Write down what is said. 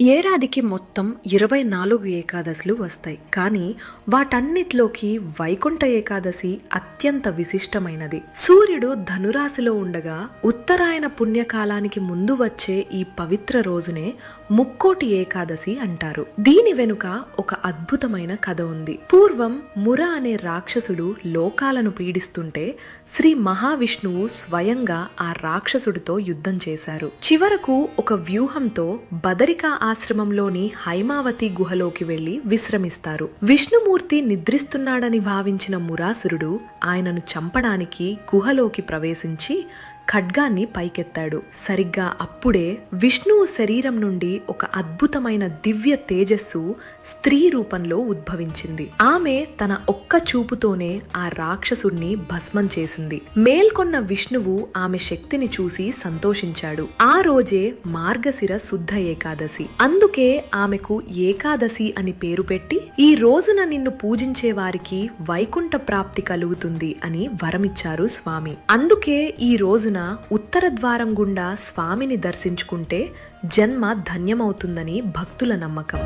ఏడాదికి మొత్తం 24 ఏకాదశులు వస్తాయి. కానీ వాటన్నిటిలోకి వైకుంఠ ఏకాదశి అత్యంత విశిష్టమైనది. సూర్యుడు ధనురాశిలో ఉండగా ఉత్తరాయణ పుణ్యకాలానికి ముందు వచ్చే ఈ పవిత్ర రోజునే ముక్కోటి ఏకాదశి అంటారు. దీని వెనుక ఒక అద్భుతమైన కథ ఉంది. పూర్వం ముర అనే రాక్షసుడు లోకాలను పీడిస్తుంటే శ్రీ మహావిష్ణువు స్వయంగా ఆ రాక్షసుడితో యుద్ధం చేశారు. చివరకు ఒక వ్యూహంతో బదరికా ఆశ్రమంలోని హైమావతి గుహలోకి వెళ్లి విశ్రమిస్తారు. విష్ణుమూర్తి నిద్రిస్తున్నాడని భావించిన మురాసురుడు ఆయనను చంపడానికి గుహలోకి ప్రవేశించి ఖడ్గాన్ని పైకెత్తాడు. సరిగ్గా అప్పుడే విష్ణువు శరీరం నుండి ఒక అద్భుతమైన దివ్య తేజస్సు స్త్రీ రూపంలో ఉద్భవించింది. ఆమె తన ఒక్క చూపుతోనే ఆ రాక్షసుడిని భస్మం చేసింది. మేల్కొన్న విష్ణువు ఆమె శక్తిని చూసి సంతోషించాడు. ఆ రోజే మార్గశిర శుద్ధ ఏకాదశి. అందుకే ఆమెకు ఏకాదశి అని పేరు పెట్టి ఈ రోజున నిన్ను పూజించే వారికి వైకుంఠ ప్రాప్తి కలుగుతుంది అని వరమిచ్చారు స్వామి. అందుకే ఈ రోజున ఉత్తర ద్వారం గుండా స్వామిని దర్శించుకుంటే జన్మ ధన్యమవుతుందని భక్తుల నమ్మకం.